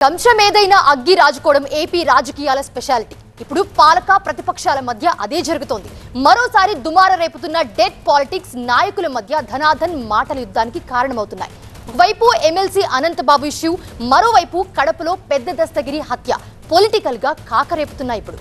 అంశం ఏదైనా అగ్గి రాజుకోవడం ఏపీ రాజకీయాల స్పెషాలిటీ. ఇప్పుడు పాలక ప్రతిపక్షాల మధ్య అదే జరుగుతోంది. మరోసారి దుమార రేపుతున్న డెడ్ పాలిటిక్స్ నాయకుల మధ్య ధనాధన్ మాటల యుద్ధానికి కారణమవుతున్నాయి. ఒకవైపు ఎమ్మెల్సీ అనంతబాబు ఇష్యూ, మరోవైపు కడపలో పెద్ద దస్తగిరి హత్య పొలిటికల్ గా కాకరేపుతున్నాయి. ఇప్పుడు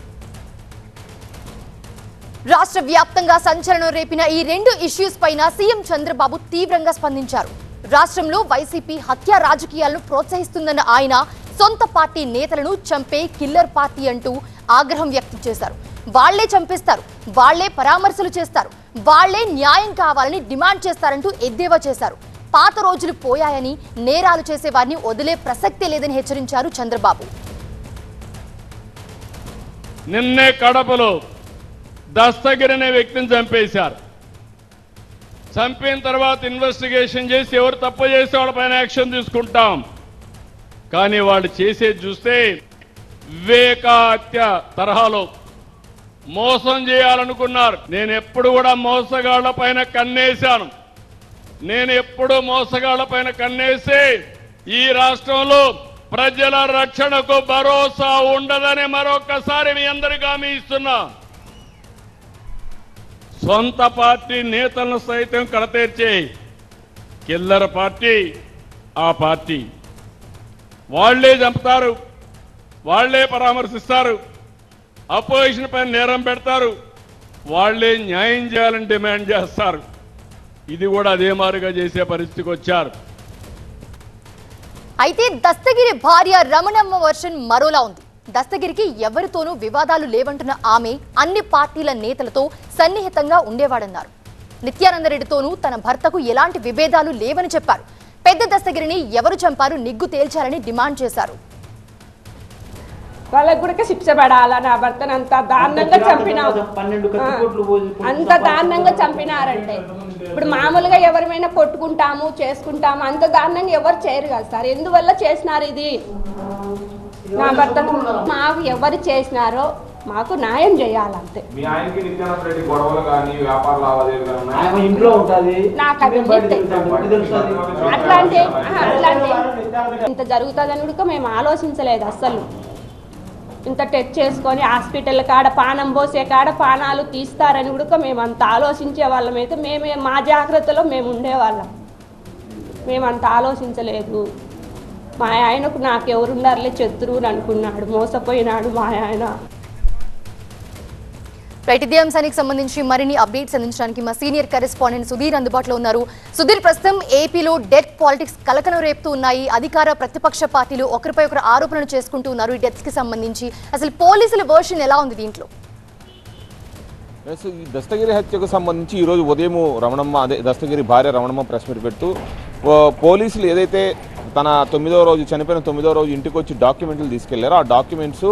రాష్ట్ర వ్యాప్తంగా సంచలనం రేపిన ఈ రెండు ఇష్యూస్ పైన సీఎం చంద్రబాబు తీవ్రంగా స్పందించారు. రాష్ట్రంలో వైసీపీ హత్య రాజకీయాలను ప్రోత్సహిస్తుందన్న ఆయన సొంత పార్టీ నేతలను చంపే కిల్లర్ పార్టీ అంటూ ఆగ్రహం వ్యక్తం చేశారు. వాళ్లే చంపేస్తారు, వాళ్లే పరామర్శలు చేస్తారు, వాళ్లే న్యాయం కావాలని డిమాండ్ చేస్తారంటూ ఎద్దేవా చేశారు. పాత రోజులు పోయాయని, నేరాలు చేసే వారిని వదిలే ప్రసక్తే లేదని హెచ్చరించారు చంద్రబాబు. నిన్నే కడపలో దస్తగిరి అనే వ్యక్తిని చంపేశారు. చంపిన తర్వాత ఇన్వెస్టిగేషన్ చేసి ఎవరు తప్పు చేసే వాళ్ళపైన యాక్షన్ తీసుకుంటాం. కానీ వాళ్ళు చేసేది చూస్తే వివేక హత్య తరహాలో మోసం చేయాలనుకున్నారు. నేను ఎప్పుడు కూడా మోసగాళ్ల పైన కన్నేశాను. నేను ఎప్పుడు మోసగాళ్ల పైన కన్నేసి ఈ రాష్ట్రంలో ప్రజల రక్షణకు భరోసా ఉండదని మరొకసారి మీ అందరికీ హామీ ఇస్తున్నా. సొంత పార్టీ నేతలను సైతం కడతీర్చే కిల్లర్ పార్టీ ఆ పార్టీ. వాళ్లే చంపుతారు, వాళ్లే పరామర్శిస్తారు, అపోజిషన్ పైన నేరం పెడతారు, వాళ్లే న్యాయం చేయాలని డిమాండ్ చేస్తారు. ఇది కూడా అదే మారుగా చేసే పరిస్థితికి వచ్చారు. అయితే దస్తగిరి భార్య రమణమ్మ వర్షన్ మరోలా ఉంది. దస్తగిరికి ఎవరితోనూ వివాదాలు లేవంటున్న ఆమె అన్ని పార్టీల నేతలతో సన్నిహితంగా ఉండేవాడన్నారు. నిత్యానందరెడ్డితోనూ తన భర్తకు ఎలాంటి విభేదాలు లేవని చెప్పారు. పెద్ద దస్తగిరిని ఎవరు చంపారు నిగ్గు తేల్చాలని డిమాండ్ చేశారు. వాళ్ళకు కూడా శిక్ష పడాలా, నా భర్తను అంత దారుణంగా చంపినావు, అంత దారుణంగా చంపినారంటే ఇప్పుడు మామూలుగా ఎవరిమైనా కొట్టుకుంటాము చేసుకుంటాము, అంత దారుణంగా ఎవరు చేయరు కదా సార్. ఎందువల్ల చేసినారు ఇది? నా భర్తకు మాకు ఎవరు చేసినారో మాకు న్యాయం చేయాలంతే. నాకు అట్లాంటి ఇంత జరుగుతుందని కూడా మేము ఆలోచించలేదు అస్సలు. ఇంత టెస్ట్ చేసుకొని హాస్పిటల్ కాడ పానం పోసే కాడ పానాలు తీస్తారని కూడా మేము అంత ఆలోచించే వాళ్ళం. అయితే మేమే మా జాగ్రత్తలో మేము ఉండేవాళ్ళం, మేము అంత ఆలోచించలేదు. మా ఆయనకు నాకెవరున్నారులే శత్రువుని అనుకున్నాడు, మోసపోయినాడు మా ఆయన. రైట్, ఇదే అంశానికి సంబంధించి మరిన్ని అప్డేట్స్ అందించడానికి మా సీనియర్ కరెస్పాండెంట్ సుధీర్ అందుబాటులో ఉన్నారు. సుధీర్, ప్రస్తుతం ఏపీలో డెత్ పాలిటిక్స్ కలకలం రేపుతూ ఉన్నాయి. అధికార ప్రతిపక్ష పార్టీలు ఒకరిపై ఒకరు ఆరోపణలు చేసుకుంటూ ఉన్నారు. ఈ డెత్స్ కి సంబంధించి అసలు పోలీసుల వర్షన్ ఎలా ఉంది దీంట్లో? ఈ దస్తగిరి హత్యకు సంబంధించి ఈరోజు ఉదయం రమణమ్మ, అదే దస్తగిరి భార్య రమణమ్మ ప్రెస్ మీట్ పెడుతూ పోలీసులు ఏదైతే తన 9వ రోజు చనిపోయిన 9వ రోజు ఇంటికి వచ్చి డాక్యుమెంట్లు తీసుకెళ్లారో ఆ డాక్యుమెంట్స్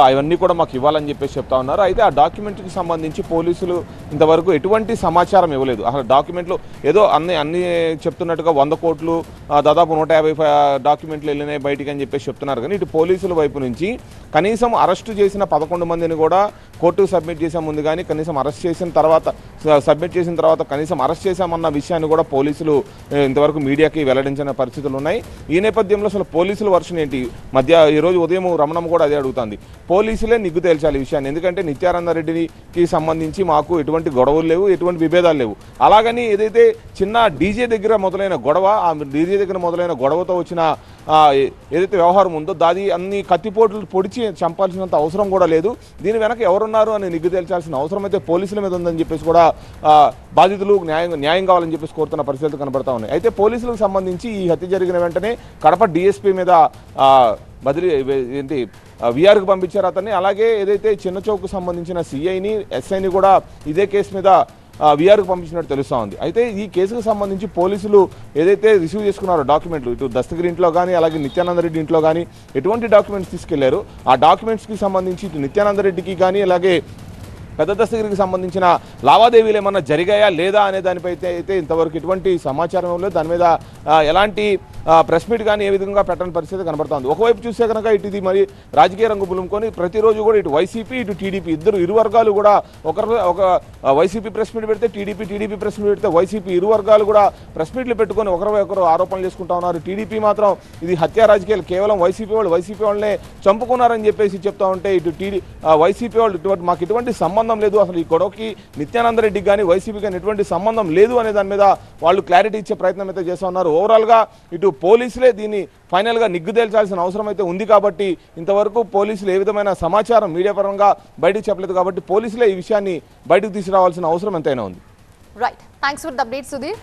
అవన్నీ కూడా మాకు ఇవ్వాలని చెప్పేసి చెప్తా ఉన్నారు. అయితే ఆ డాక్యుమెంట్కి సంబంధించి పోలీసులు ఇంతవరకు ఎటువంటి సమాచారం ఇవ్వలేదు. అసలు డాక్యుమెంట్లు ఏదో అన్ని చెప్తున్నట్టుగా 100 కోట్లు దాదాపు 150 డాక్యుమెంట్లు వెళ్ళినాయి బయటికి అని చెప్పేసి చెప్తున్నారు. కానీ ఇటు పోలీసుల వైపు నుంచి కనీసం అరెస్టు చేసిన 11 మందిని కూడా కోర్టుకు సబ్మిట్ చేసే ముందు కానీ కనీసం అరెస్ట్ చేసిన తర్వాత సబ్మిట్ చేసిన తర్వాత కనీసం అరెస్ట్ చేశామన్న విషయాన్ని కూడా పోలీసులు ఇంతవరకు మీడియాకి వెల్లడించిన పరిస్థితులు ఉన్నాయి. ఈ నేపథ్యంలో అసలు పోలీసుల వర్షన్ ఏంటి? ఈరోజు ఉదయం రమణమ్మ కూడా అదే అడుగుతుంది. పోలీసులే నిగ్గు తేల్చాలి ఈ విషయాన్ని. ఎందుకంటే నిత్యానందరెడ్డికి సంబంధించి మాకు ఎటువంటి గొడవలు లేవు, ఎటువంటి విభేదాలు లేవు. అలాగని ఏదైతే చిన్న డీజే దగ్గర మొదలైన గొడవ, ఆ డీజే దగ్గర మొదలైన గొడవతో వచ్చిన ఏదైతే వ్యవహారం ఉందో దాది అన్ని కత్తిపోట్లు పొడిచి చంపాల్సినంత అవసరం కూడా లేదు. దీని వెనక ఎవరున్నారు అని నిగ్గు తేల్చాల్సిన అవసరం అయితే పోలీసుల మీద ఉందని చెప్పేసి కూడా బాధితులు న్యాయం కావాలని చెప్పేసి కోరుతున్న పరిస్థితులు కనబడతా ఉన్నాయి. అయితే పోలీసులకు సంబంధించి ఈ హత్య జరిగిన వెంటనే కడప డిఎస్పీ మీద బదిలీ వీఆర్కి పంపించారు అతన్ని. అలాగే ఏదైతే చిన్న చౌక్కు సంబంధించిన సిఐని, ఎస్ఐని కూడా ఇదే కేసు మీద వీఆర్కి పంపించినట్టు తెలుస్తూ ఉంది. అయితే ఈ కేసుకు సంబంధించి పోలీసులు ఏదైతే రిసీవ్ చేసుకున్నారో డాక్యుమెంట్లు, ఇటు దస్తగిరి ఇంట్లో కానీ అలాగే నిత్యానందరెడ్డి ఇంట్లో కానీ ఎటువంటి డాక్యుమెంట్స్ తీసుకెళ్లారు, ఆ డాక్యుమెంట్స్కి సంబంధించి ఇటు నిత్యానందరెడ్డికి కానీ అలాగే పెద్ద దస్తగిరికి సంబంధించిన లావాదేవీలు ఏమన్నా జరిగాయా లేదా అనే దానిపై అయితే ఇంతవరకు ఎటువంటి సమాచారం లేదు. దాని మీద ఎలాంటి ప్రెస్ మీట్ కానీ ఏ విధంగా పెట్టని పరిస్థితి కనబడుతోంది. ఒకవైపు చూస్తే కనుక ఇది మరి రాజకీయ రంగు పులుముకొని ప్రతిరోజు కూడా ఇటు వైసీపీ ఇటు టీడీపీ ఇరు వర్గాలు కూడా ఒక వైసీపీ ప్రెస్ మీట్ పెడితే టీడీపీ ప్రెస్ మీట్ పెడితే వైసీపీ ఇరు వర్గాలు కూడా ప్రెస్ మీట్లు పెట్టుకొని ఒకరు ఆరోపణలు చేసుకుంటా ఉన్నారు. టీడీపీ మాత్రం ఇది హత్యా రాజకీయాలు, కేవలం వైసీపీ వాళ్ళనే చంపుకున్నారని చెప్పేసి చెప్తా ఉంటే ఇటు వైసీపీ వాళ్ళు మాకు ఎటువంటి సంబంధం లేదు, అసలు ఈ గొడవకి నిత్యానంద రెడ్డికి కానీ వైసీపీ కానీ ఎటువంటి సంబంధం లేదు అనే దాని మీద వాళ్ళు క్లారిటీ ఇచ్చే ప్రయత్నం అయితే చేస్తూ ఉన్నారు. ఓవరాల్గా ఇటు పోలీసులే దీన్ని ఫైనల్గా నిగ్గు తేల్చాల్సిన అవసరం అయితే ఉంది. కాబట్టి ఇంతవరకు పోలీసులు ఏ విధమైన సమాచారం మీడియా పరంగా బయటకు చెప్పలేదు. కాబట్టి పోలీసులే ఈ విషయాన్ని బయటకు తీసుకురావాల్సిన అవసరం ఎంతైనా ఉంది. Right, thanks for the update Sudheer.